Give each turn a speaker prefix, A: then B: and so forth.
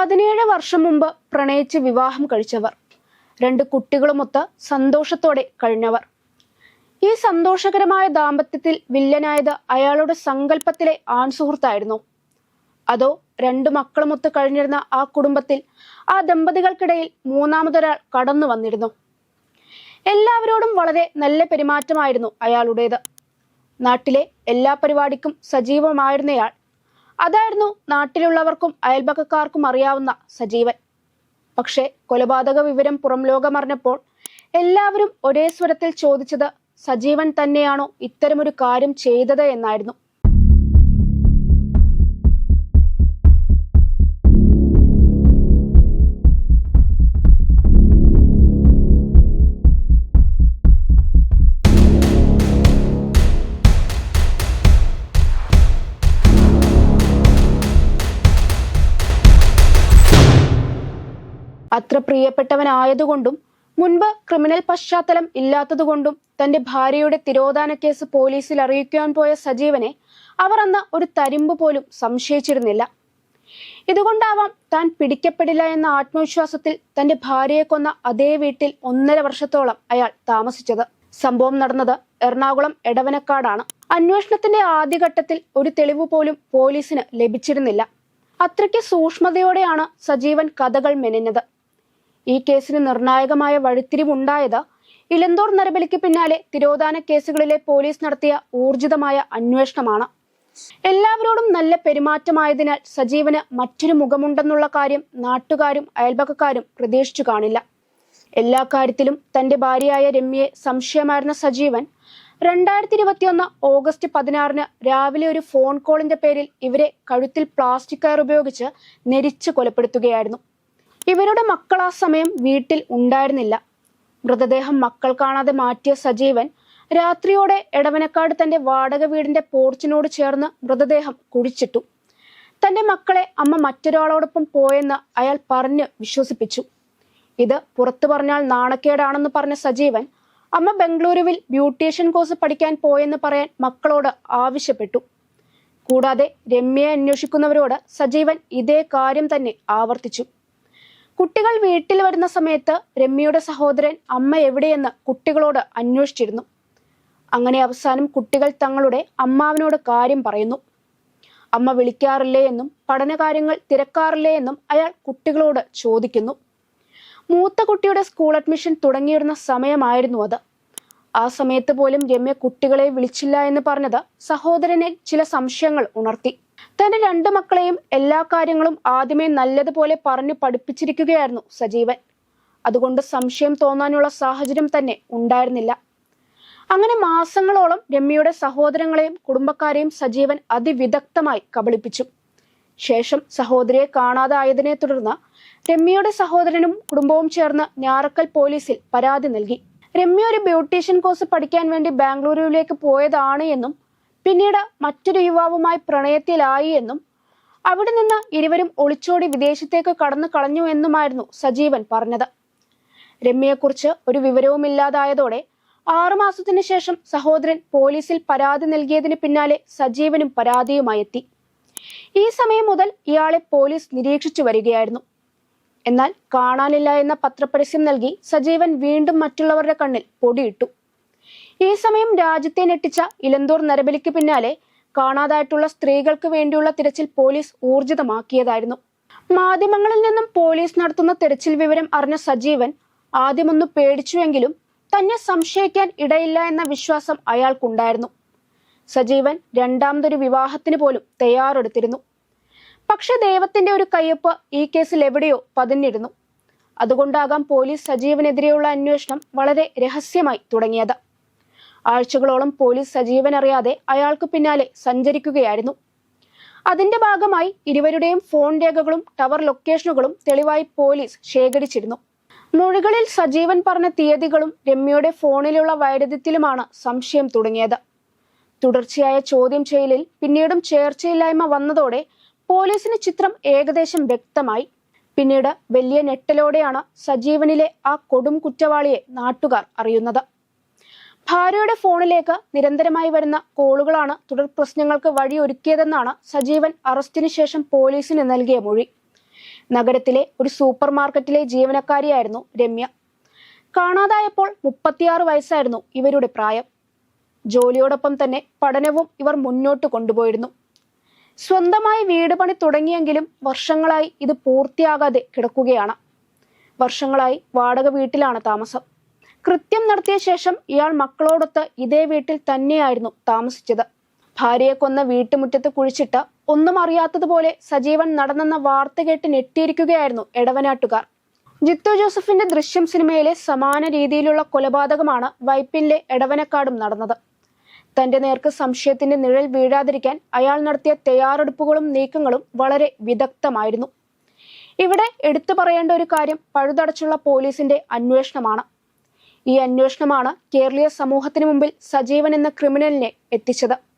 A: 17 വർഷം മുമ്പ് പ്രണയിച്ച് വിവാഹം കഴിച്ചവർ, 2 കുട്ടികളുമൊത്ത് സന്തോഷത്തോടെ കഴിഞ്ഞവർ. ഈ സന്തോഷകരമായ ദാമ്പത്യത്തിൽ വില്ലനായത് അയാളുടെ സങ്കല്പത്തിലെ ആൺസുഹൃത്തായിരുന്നു. അതോ 2 മക്കളുമൊത്ത് കഴിഞ്ഞിരുന്ന ആ കുടുംബത്തിൽ ആ ദമ്പതികൾക്കിടയിൽ മൂന്നാമതൊരാൾ കടന്നു വന്നിരുന്നു. എല്ലാവരോടും വളരെ നല്ല പെരുമാറ്റമായിരുന്നു അയാളുടേത്. നാട്ടിലെ എല്ലാ പരിപാടിക്കും സജീവമായിരുന്നയാൾ. അതായിരുന്നു നാട്ടിലുള്ളവർക്കും അയൽപക്കക്കാർക്കും അറിയാവുന്ന സജീവൻ. പക്ഷേ കൊലപാതക വിവരം പുറം ലോകമറിഞ്ഞപ്പോൾ എല്ലാവരും ഒരേ സ്വരത്തിൽ ചോദിച്ചത് സജീവൻ തന്നെയാണോ ഇത്തരമൊരു കാര്യം ചെയ്തത് എന്നായിരുന്നു. അത്ര പ്രിയപ്പെട്ടവനായതുകൊണ്ടും മുൻപ് ക്രിമിനൽ പശ്ചാത്തലം ഇല്ലാത്തതുകൊണ്ടും തന്റെ ഭാര്യയുടെ തിരോധാന കേസ് പോലീസിൽ അറിയിക്കാൻ പോയ സജീവനെ അവർ അന്ന് ഒരു തരിമ്പ് പോലും സംശയിച്ചിരുന്നില്ല. ഇതുകൊണ്ടാവാം താൻ പിടിക്കപ്പെടില്ല എന്ന ആത്മവിശ്വാസത്തിൽ തന്റെ ഭാര്യയെ കൊന്ന അതേ വീട്ടിൽ 1.5 വർഷത്തോളം അയാൾ താമസിച്ചത്. സംഭവം നടന്നത് എറണാകുളം എടവനക്കാടാണ്. അന്വേഷണത്തിന്റെ ആദ്യഘട്ടത്തിൽ ഒരു തെളിവ് പോലും പോലീസിന് ലഭിച്ചിരുന്നില്ല. അത്രയ്ക്ക് സൂക്ഷ്മതയോടെയാണ് സജീവൻ കഥകൾ മെനഞ്ഞത്. ഈ കേസിന് നിർണായകമായ വഴിത്തിരിവുണ്ടായത് ഇലന്തൂർ നരബലിക്ക് പിന്നാലെ തിരോധാന കേസുകളിലെ പോലീസ് നടത്തിയ ഊർജിതമായ അന്വേഷണമാണ്. എല്ലാവരോടും നല്ല പെരുമാറ്റമായതിനാൽ സജീവന് മറ്റൊരു മുഖമുണ്ടെന്നുള്ള കാര്യം നാട്ടുകാരും അയൽപക്കക്കാരും പ്രതീക്ഷിച്ചു കാണില്ല. എല്ലാ കാര്യത്തിലും തന്റെ ഭാര്യയായ രമ്യയെ സംശയമായിരുന്ന സജീവൻ 2021 ഓഗസ്റ്റ് 16 രാവിലെ ഒരു ഫോൺ കോളിന്റെ പേരിൽ ഇവരെ കഴുത്തിൽ പ്ലാസ്റ്റിക് കയർ ഉപയോഗിച്ച് നെരിച്ച് കൊലപ്പെടുത്തുകയായിരുന്നു. ഇവരുടെ മക്കൾ ആ സമയം വീട്ടിൽ ഉണ്ടായിരുന്നില്ല. മൃതദേഹം മക്കൾ കാണാതെ മാറ്റിയ സജീവൻ രാത്രിയോടെ എടവനക്കാട് തന്റെ വാടക വീടിന്റെ പോർച്ചിനോട് ചേർന്ന് മൃതദേഹം കുഴിച്ചിട്ടു. തന്റെ മക്കളെ അമ്മ മറ്റൊരാളോടൊപ്പം പോയെന്ന് അയാൾ പറഞ്ഞ് വിശ്വസിപ്പിച്ചു. ഇത് പുറത്തു പറഞ്ഞാൽ നാണക്കേടാണെന്ന് പറഞ്ഞ സജീവൻ അമ്മ ബംഗളൂരുവിൽ ബ്യൂട്ടീഷ്യൻ കോഴ്സ് പഠിക്കാൻ പോയെന്ന് പറയാൻ മക്കളോട് ആവശ്യപ്പെട്ടു. കൂടാതെ രമ്യയെ അന്വേഷിക്കുന്നവരോട് സജീവൻ ഇതേ കാര്യം തന്നെ ആവർത്തിച്ചു. കുട്ടികൾ വീട്ടിൽ വരുന്ന സമയത്ത് രമ്യയുടെ സഹോദരൻ അമ്മ എവിടെയെന്ന് കുട്ടികളോട് അന്വേഷിച്ചിരുന്നു. അങ്ങനെ അവസാനം കുട്ടികൾ തങ്ങളുടെ അമ്മാവനോട് കാര്യം പറയുന്നു. അമ്മ വിളിക്കാറില്ലേ എന്നും പഠനകാര്യങ്ങൾ തിരക്കാറില്ലേ എന്നും അയാൾ കുട്ടികളോട് ചോദിക്കുന്നു. മൂത്ത കുട്ടിയുടെ സ്കൂൾ അഡ്മിഷൻ തുടങ്ങിയിരുന്ന സമയമായിരുന്നു അത്. ആ സമയത്ത് പോലും രമ്യ കുട്ടികളെ വിളിച്ചില്ല എന്ന് പറഞ്ഞത് സഹോദരനെ ചില സംശയങ്ങൾ ഉണർത്തി. തന്റെ 2 മക്കളെയും എല്ലാ കാര്യങ്ങളും ആദ്യമേ നല്ലതുപോലെ പറഞ്ഞു പഠിപ്പിച്ചിരിക്കുകയായിരുന്നു സജീവൻ. അതുകൊണ്ട് സംശയം തോന്നാനുള്ള സാഹചര്യം തന്നെ ഉണ്ടായിരുന്നില്ല. അങ്ങനെ മാസങ്ങളോളം രമ്യയുടെ സഹോദരങ്ങളെയും കുടുംബക്കാരെയും സജീവൻ അതിവിദഗ്ധമായി കബളിപ്പിച്ചു. ശേഷം സഹോദരിയെ കാണാതായതിനെ തുടർന്ന് രമ്യയുടെ സഹോദരനും കുടുംബവും ചേർന്ന് ഞാറക്കൽ പോലീസിൽ പരാതി നൽകി. രമ്യ ഒരു ബ്യൂട്ടീഷ്യൻ കോഴ്സ് പഠിക്കാൻ വേണ്ടി ബാംഗ്ലൂരുവിലേക്ക് പോയതാണ് എന്നും പിന്നീട് മറ്റൊരു യുവാവുമായി പ്രണയത്തിലായി എന്നും അവിടെ നിന്ന് ഇരുവരും ഒളിച്ചോടി വിദേശത്തേക്ക് കടന്നു കളഞ്ഞു എന്നുമായിരുന്നു സജീവൻ പറഞ്ഞത്. രമ്യയെക്കുറിച്ച് ഒരു വിവരവുമില്ലാതായതോടെ 6 മാസത്തിന് ശേഷം സഹോദരൻ പോലീസിൽ പരാതി നൽകിയതിന് പിന്നാലെ സജീവനും പരാതിയുമായി എത്തി. ഈ സമയം മുതൽ ഇയാളെ പോലീസ് നിരീക്ഷിച്ചു വരികയായിരുന്നു. എന്നാൽ കാണാനില്ല എന്ന പത്രപരസ്യം നൽകി സജീവൻ വീണ്ടും മറ്റുള്ളവരുടെ കണ്ണിൽ പൊടിയിട്ടു. ഈ സമയം രാജ്യത്തെ ഞെട്ടിച്ച ഇലന്തൂർ നരബലിക്ക് പിന്നാലെ കാണാതായിട്ടുള്ള സ്ത്രീകൾക്ക് വേണ്ടിയുള്ള തിരച്ചിൽ പോലീസ് ഊർജിതമാക്കിയതായിരുന്നു. മാധ്യമങ്ങളിൽ നിന്നും പോലീസ് നടത്തുന്ന തിരച്ചിൽ വിവരം അറിഞ്ഞ സജീവൻ ആദ്യമൊന്ന് പേടിച്ചുവെങ്കിലും തന്നെ സംശയിക്കാൻ ഇടയില്ല എന്ന വിശ്വാസം അയാൾക്കുണ്ടായിരുന്നു. സജീവൻ രണ്ടാമതൊരു വിവാഹത്തിന് പോലും തയ്യാറെടുത്തിരുന്നു. പക്ഷെ ദൈവത്തിന്റെ ഒരു കയ്യൊപ്പ് ഈ കേസിൽ എവിടെയോ പതിഞ്ഞിരുന്നു. അതുകൊണ്ടാകാം പോലീസ് സജീവനെതിരെയുള്ള അന്വേഷണം വളരെ രഹസ്യമായി തുടങ്ങിയത്. ആഴ്ചകളോളം പോലീസ് സജീവൻ അറിയാതെ അയാൾക്ക് പിന്നാലെ സഞ്ചരിക്കുകയായിരുന്നു. അതിന്റെ ഭാഗമായി ഇരുവരുടെയും ഫോൺ രേഖകളും ടവർ ലൊക്കേഷനുകളും തെളിവായി പോലീസ് ശേഖരിച്ചിരുന്നു. മൊഴികളിൽ സജീവൻ പറഞ്ഞ തീയതികളും രമ്യയുടെ ഫോണിലുള്ള വൈരുദ്ധ്യത്തിലുമാണ് സംശയം തുടങ്ങിയത്. തുടർച്ചയായ ചോദ്യം ചെയ്യലിൽ പിന്നീടും ചേർച്ചയില്ലായ്മ വന്നതോടെ പോലീസിന് ചിത്രം ഏകദേശം വ്യക്തമായി. പിന്നീട് വലിയ ഞെട്ടലോടെയാണ് സജീവനിലെ ആ കൊടും കുറ്റവാളിയെ നാട്ടുകാർ അറിയുന്നത്. ഭാര്യയുടെ ഫോണിലേക്ക് നിരന്തരമായി വരുന്ന കോളുകളാണ് തുടർ പ്രശ്നങ്ങൾക്ക് വഴിയൊരുക്കിയതെന്നാണ് സജീവൻ അറസ്റ്റിന് ശേഷം പോലീസിന് നൽകിയ മൊഴി. നഗരത്തിലെ ഒരു സൂപ്പർ മാർക്കറ്റിലെ ജീവനക്കാരിയായിരുന്നു രമ്യ. കാണാതായപ്പോൾ 36 വയസ്സായിരുന്നു ഇവരുടെ പ്രായം. ജോലിയോടൊപ്പം തന്നെ പഠനവും ഇവർ മുന്നോട്ട് കൊണ്ടുപോയിരുന്നു. സ്വന്തമായി വീട് പണി തുടങ്ങിയെങ്കിലും വർഷങ്ങളായി ഇത് പൂർത്തിയാകാതെ കിടക്കുകയാണ്. വർഷങ്ങളായി വാടക വീട്ടിലാണ് താമസം. കൃത്യം നടത്തിയ ശേഷം ഇയാൾ മക്കളോടൊത്ത് ഇതേ വീട്ടിൽ തന്നെയായിരുന്നു താമസിച്ചത്. ഭാര്യയെ കൊന്ന വീട്ടുമുറ്റത്ത് കുഴിച്ചിട്ട് ഒന്നും അറിയാത്തതുപോലെ സജീവൻ നടന്നെന്ന വാർത്ത കേട്ട് ഞെട്ടിയിരിക്കുകയായിരുന്നു എടവനാട്ടുകാർ. ജിത്തു ജോസഫിന്റെ ദൃശ്യം സിനിമയിലെ സമാന രീതിയിലുള്ള കൊലപാതകമാണ് വൈപ്പിനിലെ എടവനക്കാടും നടന്നത്. തന്റെ നേർക്ക് സംശയത്തിന്റെ നിഴൽ വീഴാതിരിക്കാൻ അയാൾ നടത്തിയ തയ്യാറെടുപ്പുകളും നീക്കങ്ങളും വളരെ വിദഗ്ധമായിരുന്നു. ഇവിടെ എടുത്തു പറയേണ്ട ഒരു കാര്യം പഴുതടച്ചുള്ള പോലീസിന്റെ അന്വേഷണമാണ്. ഈ അന്വേഷണമാണ് കേരളീയ സമൂഹത്തിന് മുമ്പിൽ സജീവൻ എന്ന ക്രിമിനലിനെ എത്തിച്ചത്.